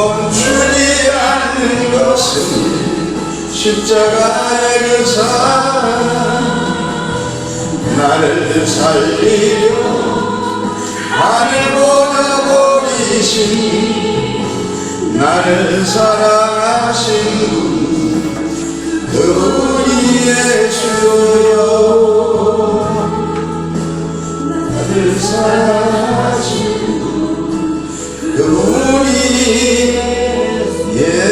멈추지 않는 것은 십자가의 그 사랑, 나를 살리려 하늘보다 버리신 나를 사랑하신 분, 그분이 예수여. 나를 사랑하신 그분이 예수요.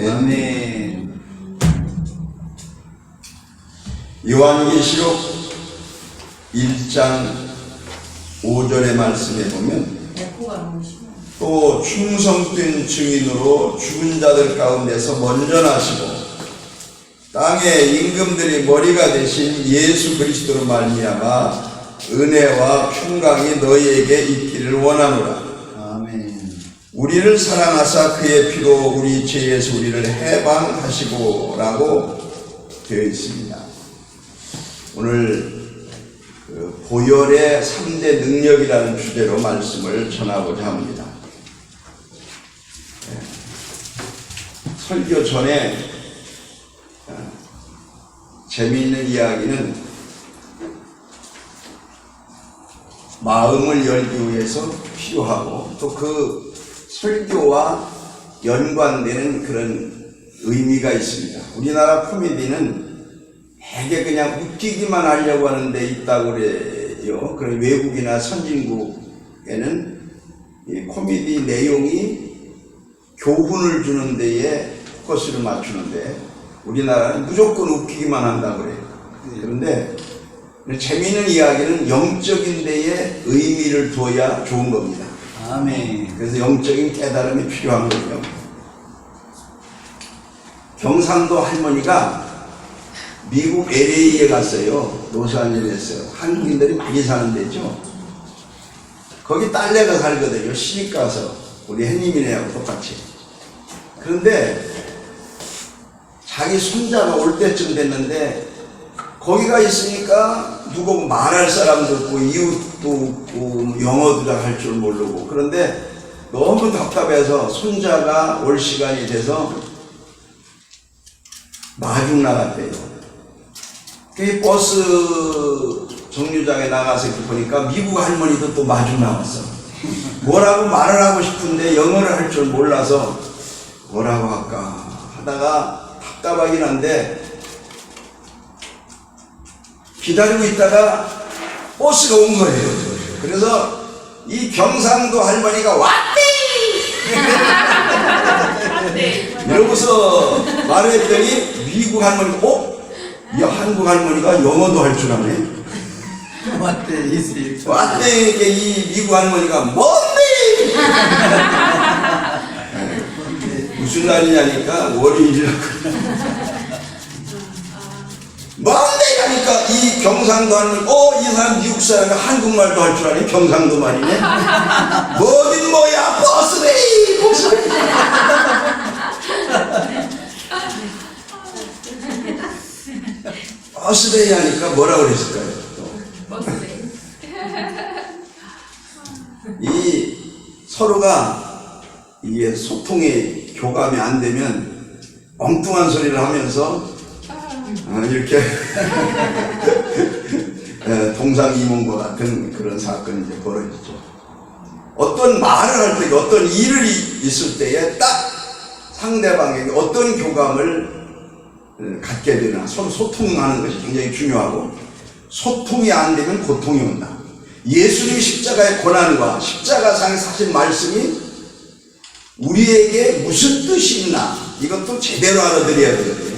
아멘. 요한계시록 1장 5절의 말씀에 보면 또 충성된 증인으로 죽은 자들 가운데서 먼저 나시고 땅의 임금들이 머리가 되신 예수 그리스도로 말미암아 은혜와 평강이 너희에게 있기를 원하노라. 아멘. 우리를 사랑하사 그의 피로 우리 죄에서 우리를 해방하시고 라고 되어 있습니다. 오늘 보혈의 3대 능력이라는 주제로 말씀을 전하고자 합니다. 설교 전에 재미있는 이야기는 마음을 열기 위해서 필요하고 또 그 설교와 연관되는 그런 의미가 있습니다. 우리나라 코미디는 되게 그냥 웃기기만 하려고 하는 데 있다고 그래요. 그런 외국이나 선진국에는 이 코미디 내용이 교훈을 주는 데에 포커스를 맞추는데 우리나라는 무조건 웃기기만 한다고 그래요. 그런데 재미있는 이야기는 영적인 데에 의미를 두어야 좋은 겁니다. 아멘. 그래서 영적인 깨달음이 필요한 거예요. 경상도 할머니가 미국 LA에 갔어요. 로스앤젤레스. 한국인들이 많이 사는 데죠. 거기 딸내가 살거든요. 시집 가서. 우리 햇님이네하고 똑같이. 그런데 자기 손자가 올 때쯤 됐는데 거기가 있으니까 누구 말할 사람도 없고 이웃도 없고 영어도 잘 할 줄 모르고, 그런데 너무 답답해서 손자가 올 시간이 돼서 마중 나갔대요. 그 버스 정류장에 나가서 보니까 미국 할머니도 또 마중 나왔어. 뭐라고 말을 하고 싶은데 영어를 할 줄 몰라서 뭐라고 할까 하다가 답답하긴 한데 기다리고 있다가 버스가 온 거예요. 그래서 이 경상도 할머니가 왔대! 이러고서 말을 했더니 미국 할머니가 이 한국 할머니가 영어도 할 줄 아네? 왔대, 왔대! 이 미국 할머니가 뭔데? 무슨 날이냐니까 월요일이라고. 뭔데? 하니까 이 경상도 할머니 이 사람 미국 사람이 한국말도 할 줄 아네? 경상도 말이네? 뭐긴 뭐야, 버스데이! 버스데이! 버스데이 하니까 뭐라 그랬을까요? 버스데이. 이 서로가 이게 소통이 교감이 안 되면 엉뚱한 소리를 하면서 이렇게 동상이몽과 같은 그런 사건이 이제 벌어지죠. 어떤 말을 할 때, 어떤 일을 있을 때에 딱 상대방에게 어떤 교감을 갖게 되나, 서로 소통하는 것이 굉장히 중요하고, 소통이 안 되면 고통이 온다. 예수님 십자가의 고난과 십자가상에 사신 말씀이 우리에게 무슨 뜻이 있나, 이것도 제대로 알아들어야 되거든요.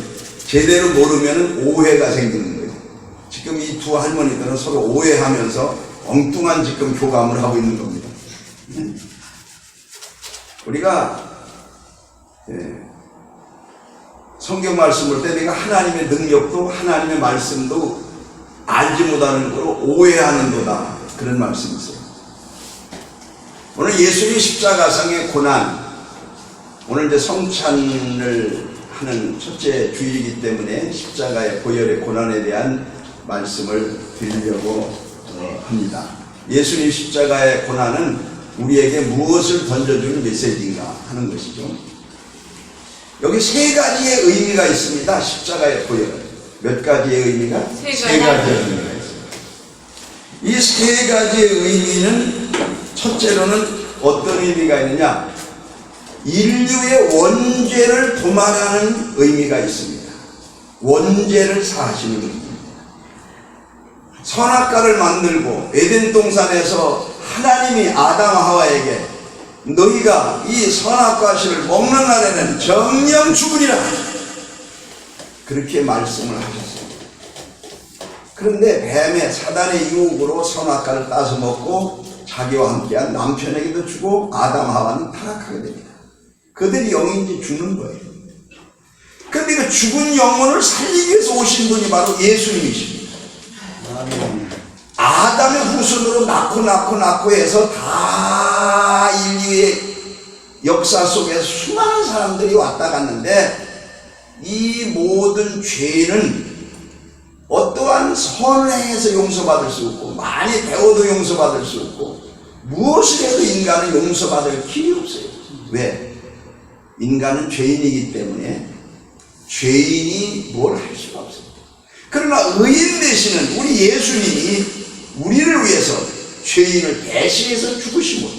제대로 모르면 오해가 생기는 거예요. 지금 이 두 할머니들은 서로 오해하면서 엉뚱한 지금 교감을 하고 있는 겁니다. 우리가 성경 말씀 볼 때 내가 하나님의 능력도 하나님의 말씀도 알지 못하는 거로 오해하는도다, 그런 말씀이 있어요. 오늘 예수님 십자가상의 고난, 오늘 이제 성찬을 하는 첫째 주일이기 때문에 십자가의 보혈의 고난에 대한 말씀을 드리려고 합니다. 예수님 십자가의 고난은 우리에게 무엇을 던져주는 메시지인가 하는 것이죠. 여기 세 가지의 의미가 있습니다. 십자가의 보혈. 몇 가지의 의미가? 세 가지의 의미가 있습니다. 이 세 가지의 의미는 첫째로는 어떤 의미가 있느냐? 인류의 원죄를 도말하는 의미가 있습니다. 원죄를 사하시는 의미입니다. 선악과를 만들고 에덴 동산에서 하나님이 아담 하와에게 너희가 이 선악과 씨를 먹는 날에는 정령 죽으리라 그렇게 말씀을 하셨어요. 그런데 뱀의 사단의 유혹으로 선악과를 따서 먹고 자기와 함께한 남편에게도 주고 아담 하와는 타락하게 됩니다. 그들이 영인지 죽는 거예요. 그런데 그 죽은 영혼을 살리기 위해서 오신 분이 바로 예수님이십니다. 아담의 후손으로 낳고 해서 다 인류의 역사 속에 수많은 사람들이 왔다 갔는데 이 모든 죄는 어떠한 선을 행해서 용서받을 수 없고 많이 배워도 용서받을 수 없고 무엇을 해도 인간은 용서받을 길이 없어요. 왜? 인간은 죄인이기 때문에 죄인이 뭘 할 수가 없습니다. 그러나 의인 되시는 우리 예수님이 우리를 위해서 죄인을 대신해서 죽으심으로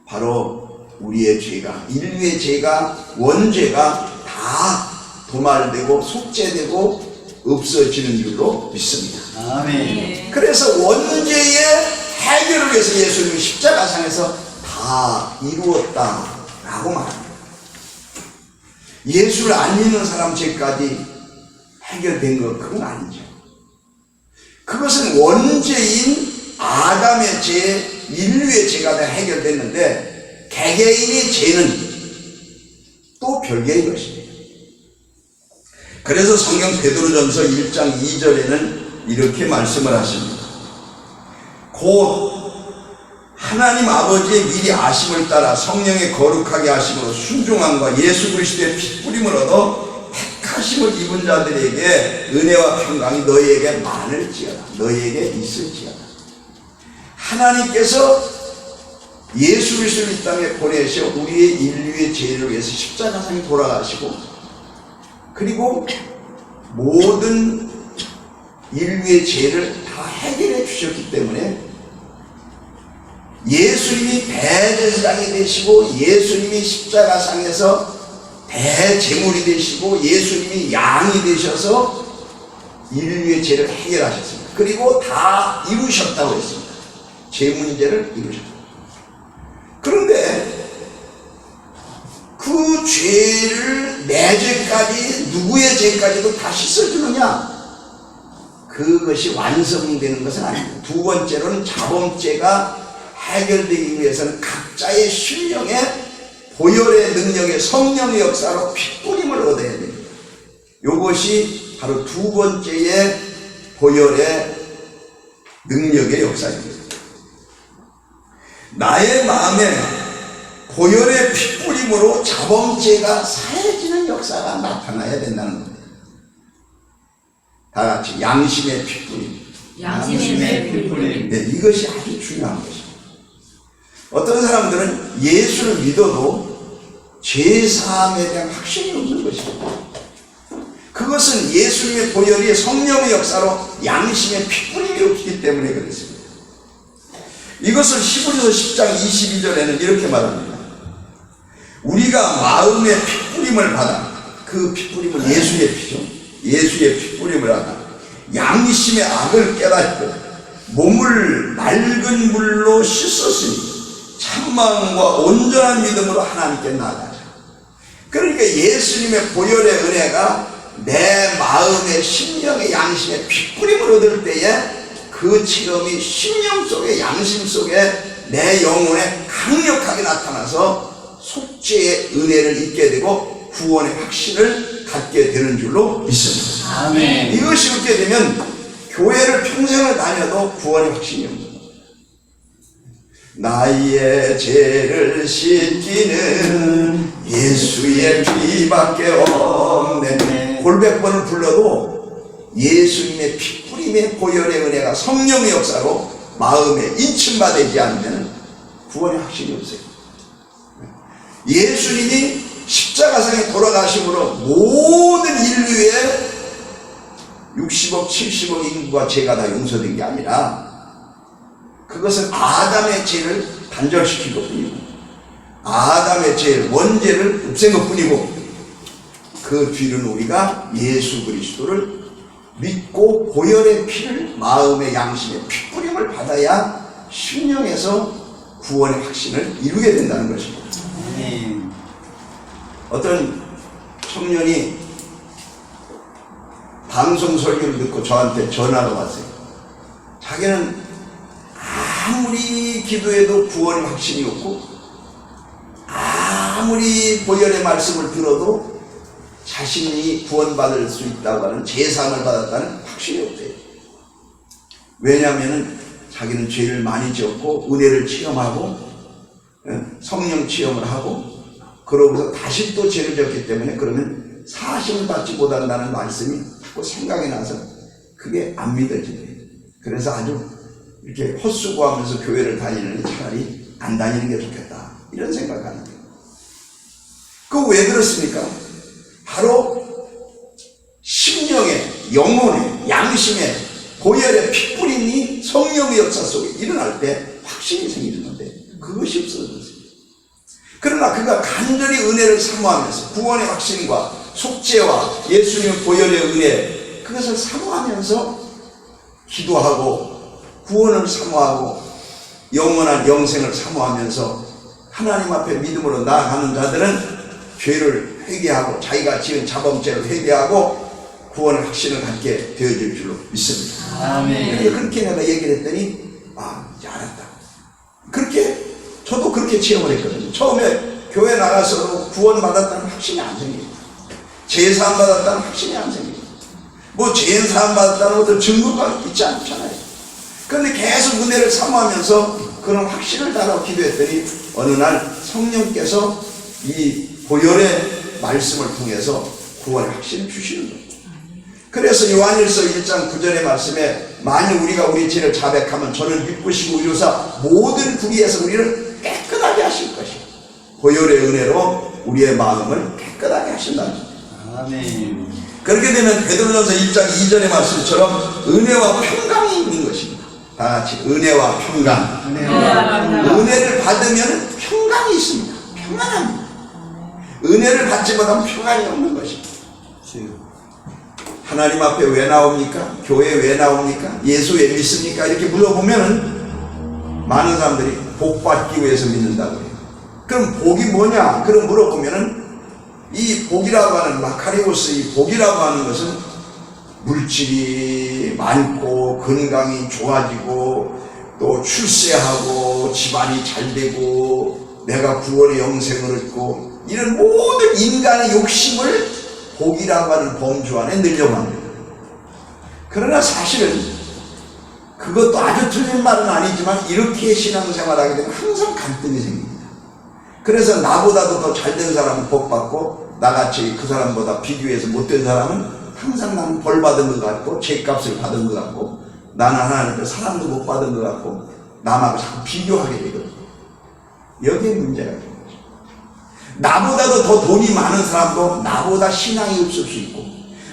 바로 우리의 죄가, 인류의 죄가, 원죄가 다 도말되고 속죄되고 없어지는 줄로 믿습니다. 아멘. 그래서 원죄의 해결을 위해서 예수님이 십자가상에서 다 이루었다라고 말합니다. 예수를 안 믿는 사람 죄까지 해결된 것 그건 아니죠. 그것은 원죄인 아담의 죄, 인류의 죄가 다 해결됐는데 개개인의 죄는 또 별개의 것입니다. 그래서 성경 베드로전서 1장 2절에는 이렇게 말씀을 하십니다. 곧 하나님 아버지의 미리 아심을 따라 성령의 거룩하게 하심으로 순종함과 예수 그리스도의 핏부림을 얻어 택하심을 입은 자들에게 은혜와 평강이 너희에게 많을지어다. 너희에게 있을지어다. 하나님께서 예수 그리스도를 이 땅에 보내셔 우리의 인류의 죄를 위해서 십자가상에 돌아가시고 그리고 모든 인류의 죄를 다 해결해 주셨기 때문에 예수님이 대제사장이 되시고 예수님이 십자가상에서 대제물이 되시고 예수님이 양이 되셔서 인류의 죄를 해결하셨습니다. 그리고 다 이루셨다고 했습니다. 죄 문제를 이루셨다. 그런데 그 죄를 내 죄까지 누구의 죄까지도 다 씻어주느냐? 그것이 완성되는 것은 아닙니다. 두 번째로는 자범죄가 해결되기 위해서는 각자의 심령에 보혈의 능력의 성령의 역사로 핏부림을 얻어야 됩니다. 이것이 바로 두 번째의 보혈의 능력의 역사입니다. 나의 마음에 보혈의 핏부림으로 자범죄가 사해지는 역사가 나타나야 된다는 겁니다. 다 같이 양심의 핏부림. 양심의 핏부림. 네, 이것이 아주 중요한 것입니다. 어떤 사람들은 예수를 믿어도 죄사함에 대한 확신이 없는 것입니다. 그것은 예수님의 보혈이 성령의 역사로 양심의 핏부림이 없기 때문에 그렇습니다. 이것을 히브리서 10장 22절에는 이렇게 말합니다. 우리가 마음의 핏부림을 받아, 그 핏부림은 예수의 피죠. 예수의 핏부림을 받아 양심의 악을 깨닫고 몸을 맑은 물로 씻었으니 참마음과 온전한 믿음으로 하나님께 나아가자. 그러니까 예수님의 보혈의 은혜가 내 마음의 심령의 양심의 핏부림을 얻을 때에 그 체험이 심령 속에 양심 속에 내 영혼에 강력하게 나타나서 속죄의 은혜를 잊게 되고 구원의 확신을 갖게 되는 줄로 믿습니다. 아멘. 이것이 없게 되면 교회를 평생을 다녀도 구원의 확신이 없는 겁니다. 나의 죄를 씻기는 예수의 피밖에 없네. 골백번을 불러도 예수님의 핏부림의 보혈의 은혜가 성령의 역사로 마음에 인침받지 않으면 구원의 확신이 없어요. 예수님이 십자가상에 돌아가심으로 모든 인류의 60억, 70억 인구가 죄가 다 용서된 게 아니라 그것은 아담의 죄를 단절시킨 것뿐이고 아담의 죄, 원죄를 없앤 것뿐이고 그 뒤로는 우리가 예수 그리스도를 믿고 보혈의 피를 마음의 양심의 피뿌림을 받아야 심령에서 구원의 확신을 이루게 된다는 것입니다. 어떤 청년이 방송 설교를 듣고 저한테 전화가 왔어요. 자기는 아무리 기도해도 구원의 확신이 없고 아무리 보혈의 말씀을 들어도 자신이 구원받을 수 있다고 하는 제사함을 받았다는 확신이 없대요. 왜냐하면 자기는 죄를 많이 지었고 은혜를 체험하고 성령 체험을 하고 그러고서 다시 또 죄를 지었기 때문에 그러면 사심을 받지 못한다는 말씀이 자꾸 생각이 나서 그게 안 믿어지대요. 그래서 아주 이렇게 헛수고하면서 교회를 다니는 차라리 안 다니는 게 좋겠다 이런 생각을 하는 거예요. 그거 왜 그렇습니까? 바로 심령의 영혼의 양심의 보혈의 핏뿌림이 성령의 역사 속에 일어날 때 확신이 생기는 건데 그것이 없어졌어요. 그러나 그가 간절히 은혜를 사모하면서 구원의 확신과 속죄와 예수님의 보혈의 은혜 그것을 사모하면서 기도하고 구원을 사모하고 영원한 영생을 사모하면서 하나님 앞에 믿음으로 나아가는 자들은 죄를 회개하고 자기가 지은 자범죄를 회개하고 구원의 확신을 갖게 되어질 줄로 믿습니다. 아멘. 그렇게 내가 얘기를 했더니 이제 알았다. 그렇게 저도 그렇게 체험을 했거든요. 처음에 교회 나가서 구원받았다는 확신이 안 생깁니다. 죄사함 받았다는 확신이 안 생깁니다. 뭐 죄사함 받았다는 어떤 증거가 있지 않잖아요. 그런데 계속 은혜를 사모하면서 그런 확신을 달라고 기도했더니 어느 날 성령께서 이 보혈의 말씀을 통해서 구원의 확신을 주시는 거예요. 그래서 요한일서 1장 9절의 말씀에 만일 우리가 우리 죄를 자백하면 저는 기쁘시고 이루사 모든 불의에서 우리를 깨끗하게 하실 것이요 보혈의 은혜로 우리의 마음을 깨끗하게 하신다는 거예요. 아멘. 그렇게 되면 베드로전서 1장 2절의 말씀처럼 은혜와 평강이 있는 것입니다. 다 같이 은혜와 평강. 은혜를 받으면 평강이 있습니다. 평안합니다. 은혜를 받지 못하면 평안이 없는 것입니다. 하나님 앞에 왜 나옵니까? 교회에 왜 나옵니까? 예수 왜 믿습니까? 이렇게 물어보면은 많은 사람들이 복 받기 위해서 믿는다고 해요. 그럼 복이 뭐냐? 그럼 물어보면은 이 복이라고 하는 마카리오스 이 복이라고 하는 것은 물질이 많고 건강이 좋아지고 또 출세하고 집안이 잘 되고 내가 구원의 영생을 얻고 이런 모든 인간의 욕심을 복이라고 하는 범주 안에 넣으려고 합니다. 그러나 사실은 그것도 아주 틀린 말은 아니지만 이렇게 신앙생활하게 되면 항상 갈등이 생깁니다. 그래서 나보다도 더 잘된 사람은 복 받고 나같이 그 사람보다 비교해서 못된 사람은 항상 나는 벌 받은 것 같고 죄값을 받은 것 같고 나는 하나님께 사랑도 못 받은 것 같고 남하고 자꾸 비교하게 되거든요. 여기에 문제가 있는 거죠. 나보다도 더 돈이 많은 사람도 나보다 신앙이 없을 수 있고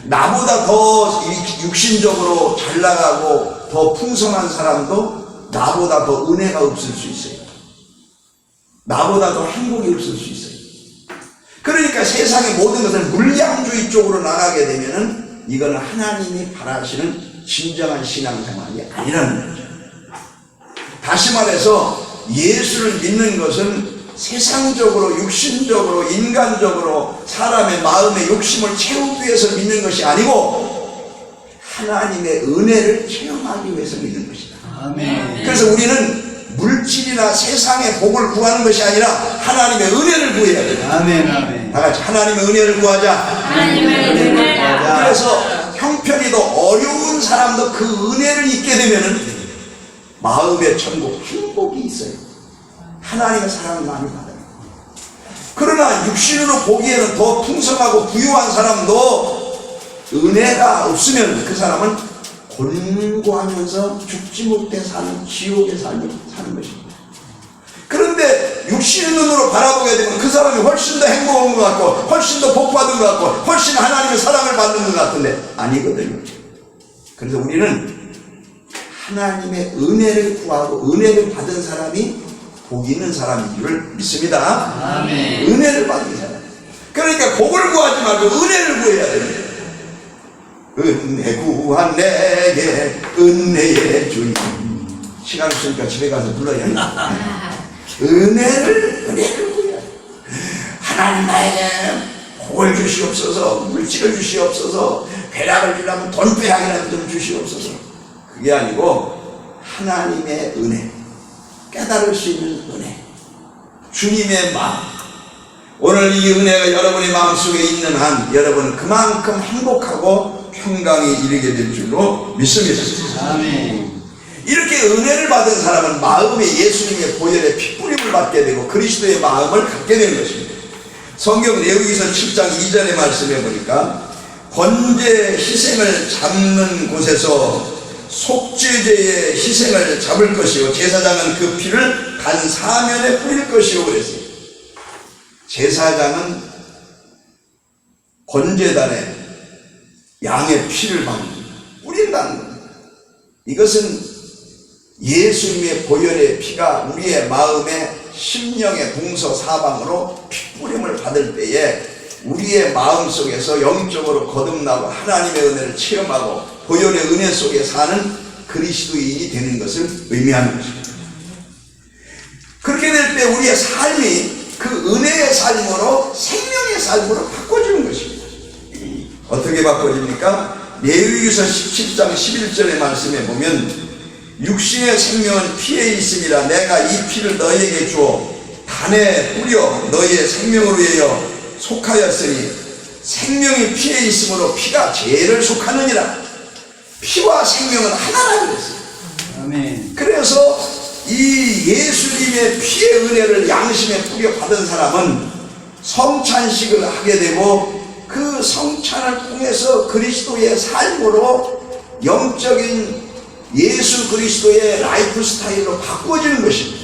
나보다 더 육신적으로 잘 나가고 더 풍성한 사람도 나보다 더 은혜가 없을 수 있어요. 나보다 더 행복이 없을 수 있어요. 그러니까 세상의 모든 것을 물량주의 쪽으로 나가게 되면은 이거는 하나님이 바라시는 진정한 신앙생활이 아니라는 거죠. 다시 말해서 예수를 믿는 것은 세상적으로 육신적으로 인간적으로 사람의 마음의 욕심을 채우기 위해서 믿는 것이 아니고 하나님의 은혜를 체험하기 위해서 믿는 것이다. 아멘. 그래서 우리는 물질이나 세상의 복을 구하는 것이 아니라 하나님의 은혜를 구해야 됩니다. 아멘. 아멘. 다 같이 하나님의 은혜를 구하자. 하나님의 은혜를 구하자. 그래서 형편이 더 어려운 사람도 그 은혜를 잊게 되면은 마음의 천국, 행복이 있어요. 하나님의 사랑을 많이 받아요. 그러나 육신으로 보기에는 더 풍성하고 부유한 사람도 은혜가 없으면 그 사람은 곤고하면서 죽지 못해 사는 지옥의 삶을 사는 것입니다. 그런데 육신의 눈으로 바라보게 되면 그 사람이 훨씬 더 행복한 것 같고 훨씬 더 복받은 것 같고 훨씬 하나님의 사랑을 받는 것 같은데 아니거든요. 그래서 우리는 하나님의 은혜를 구하고 은혜를 받은 사람이 복 있는 사람인 줄 믿습니다. 아멘. 은혜를 받은 사람. 그러니까 복을 구하지 말고 은혜를 구해야 됩니다. 은혜 구한 내게 은혜의 주님. 시간 없으니까 집에 가서 불러야 합니다. 은혜를 구해야 돼. 하나님 나에게 복을 주시옵소서, 물질을 주시옵소서, 배락을 주려면 돈배락이라도 좀 주시옵소서. 그게 아니고 하나님의 은혜, 깨달을 수 있는 은혜, 주님의 마음. 오늘 이 은혜가 여러분의 마음속에 있는 한 여러분은 그만큼 행복하고 평강에 이르게 될 줄로 믿습니다. 아멘. 이렇게 은혜를 받은 사람은 마음에 예수님의 보혈의 핏뿌림을 받게 되고 그리스도의 마음을 갖게 되는 것입니다. 성경 레위기서 7장 2절의 말씀에 보니까 번제 희생을 잡는 곳에서 속죄제의 희생을 잡을 것이요 제사장은 그 피를 단 사면에 뿌릴 것이요 그랬어요. 제사장은 번제단에 양의 피를 뿌린다는 겁니다. 이것은 예수님의 보혈의 피가 우리의 마음에 심령의 동서사방으로 핏뿌림을 받을 때에 우리의 마음속에서 영적으로 거듭나고 하나님의 은혜를 체험하고 보혈의 은혜 속에 사는 그리스도인이 되는 것을 의미하는 것입니다. 그렇게 될 때 우리의 삶이 그 은혜의 삶으로 생명의 삶으로 바꿔지는 것입니다. 어떻게 바꿔집니까? 레위기서 17장 11절의 말씀에 보면 육신의 생명은 피에 있음이라 내가 이 피를 너희에게 주어 단에 뿌려 너희의 생명을 위하여 속하였으니 생명이 피에 있으므로 피가 죄를 속하느니라. 피와 생명은 하나라 그랬어요. 아멘. 그래서 이 예수님의 피의 은혜를 양심에 뿌려 받은 사람은 성찬식을 하게 되고 그 성찬을 통해서 그리스도의 삶으로 영적인 예수 그리스도의 라이프 스타일로 바꿔지는 것입니다.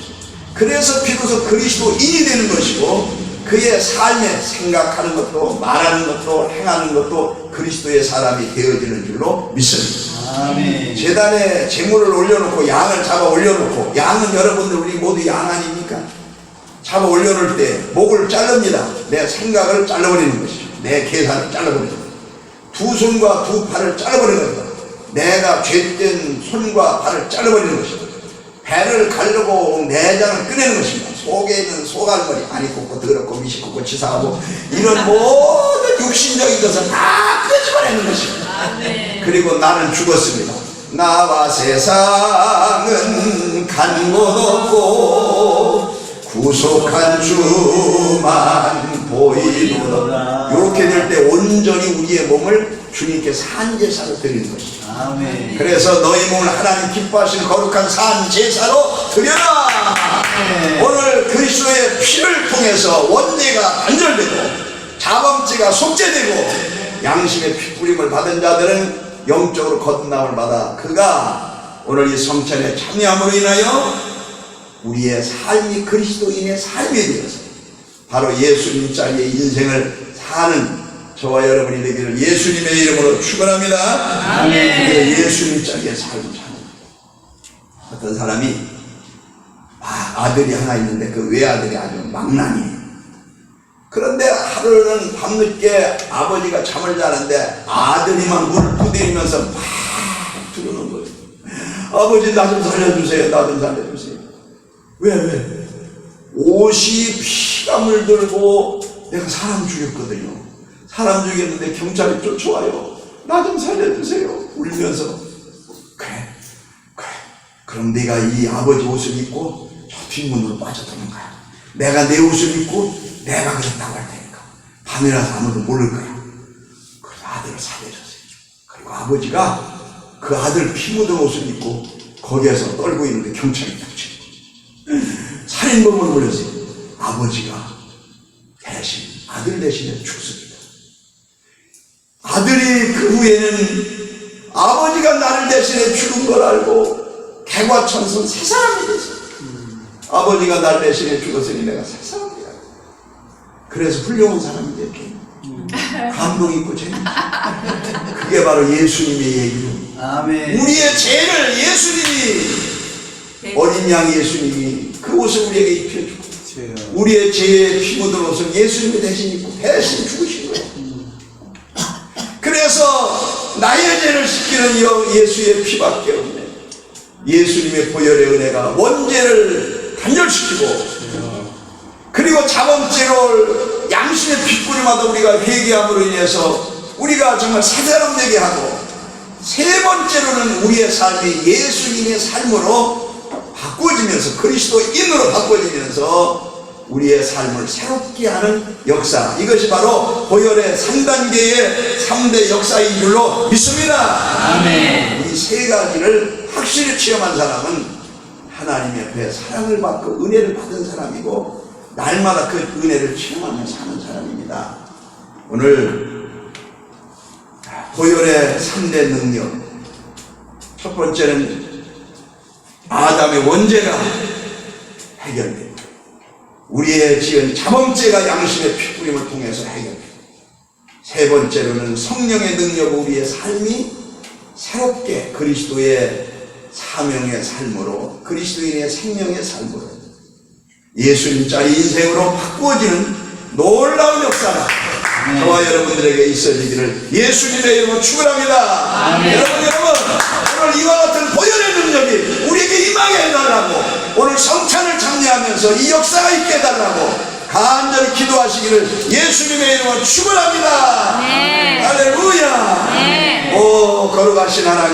그래서 비로소 그리스도인이 되는 것이고 그의 삶에 생각하는 것도 말하는 것도 행하는 것도 그리스도의 사람이 되어지는 줄로 믿습니다. 아멘. 제단에 제물을 올려놓고 양을 잡아 올려놓고 양은 여러분들 우리 모두 양 아닙니까? 잡아 올려놓을 때 목을 자릅니다. 내 생각을 잘라버리는 것이죠. 내 계산을 잘라버리는 거죠. 두 손과 두 팔을 잘라버리는 겁니다. 내가 죄된 손과 발을 잘라버리는 것입니다. 배를 가르고 내장을 꺼내는 것입니다. 속에 있는 소갈머리 안이 굽고 더럽고 미식고 치사하고 이런 모든 육신적인 것을 다 끄집어내는 것입니다. 그리고 나는 죽었습니다. 나와 세상은 간 곳 없고 구속한 주만 보이노라. 이렇게 될 때 온전히 우리의 몸을 주님께 산제사로 드리는 것입니다. 아멘. 그래서 너희 몸을 하나님 기뻐하시는 거룩한 산제사로 드려라. 아멘. 오늘 그리스도의 피를 통해서 원죄가 단절되고 자범죄가 속죄되고 양심의 핏뿌림을 받은 자들은 영적으로 거듭남을 받아 그가 오늘 이 성찬에 참여함으로 인하여 우리의 삶이 그리스도인의 삶이 되어서 바로 예수님 자리의 인생을 사는 저와 여러분이 되기를 예수님의 이름으로 축원합니다. 아멘. 예수님 자리의 삶을 사는 어떤 사람이 아들이 하나 있는데 그 외아들이 아주 망나니에요. 그런데 하루는 밤늦게 아버지가 잠을 자는데 아들이만 물을 부대리면서 막 들어오는 거예요. 아버지 나 좀 살려주세요. 나 좀 살려주세요. 왜? 옷이 피가 물들고 내가 사람 죽였거든요. 사람 죽였는데 경찰이 쫓아와요. 나 좀 살려주세요. 울면서 그래. 그럼 내가 이 아버지 옷을 입고 저 뒷문으로 빠져드는 거야. 내가 내 옷을 입고 내가 그랬다고 할 테니까 밤이라서 아무도 모를 거야. 그래서 아들을 살려줬어요. 그리고 아버지가 그 아들 피 묻은 옷을 입고 거기에서 떨고 있는데 경찰이 닥친 거예요. 살인범을 몰렸어요. 아버지가 대신 아들 대신에 죽습니다. 아들이 그 후에는 아버지가 나를 대신해 죽은 걸 알고 개과천선 새 사람이 됐어. 아버지가 나를 대신해 죽었으니 내가 새 사람이야. 그래서 훌륭한 사람이 됐게. 감동 있고 재밌어. 그게 바로 예수님의 얘기로. 아멘. 우리의 죄를 예수님이, 어린 양 예수님이 그 옷을 우리에게 입혀주고, 주여. 우리의 죄에 피 묻은 옷을 예수님이 대신 입고 대신 죽으신 거예요. 그래서 나의 죄를 씻기는 예수의 피밖에 없네. 예수님의 보혈의 은혜가 원죄를 단절시키고, 그리고 자범죄를 양심의 핏부림마다 우리가 회개함으로 인해서 우리가 정말 새 사람 되게 하고, 세 번째로는 우리의 삶이 예수님의 삶으로 바꿔지면서, 그리스도인으로 바꿔지면서 우리의 삶을 새롭게 하는 역사, 이것이 바로 보혈의 3단계의 3대 역사인 줄로 믿습니다. 아멘. 이 세 가지를 확실히 체험한 사람은 하나님 앞에 사랑을 받고 은혜를 받은 사람이고, 날마다 그 은혜를 체험하며 사는 사람입니다. 오늘 보혈의 3대 능력, 첫 번째는 아담의 원죄가 해결됩니다. 우리의 지은 자범죄가 양심의 핏부림을 통해서 해결됩니다. 세 번째로는 성령의 능력으로 우리의 삶이 새롭게 그리스도의 사명의 삶으로, 그리스도인의 생명의 삶으로, 예수님짜리 인생으로 바꾸어지는 놀라운 역사가 저와 여러분들에게 있어지기를 예수님의 이름으로 축원합니다. 여러분 오늘 이와 같은 보혈의 능력이 우리에게 임하게 해달라고, 오늘 성찬을 장려하면서 이 역사가 있게 해달라고 간절히 기도하시기를 예수님의 이름으로 축원합니다. 할렐루야. 오 거룩하신 하나님,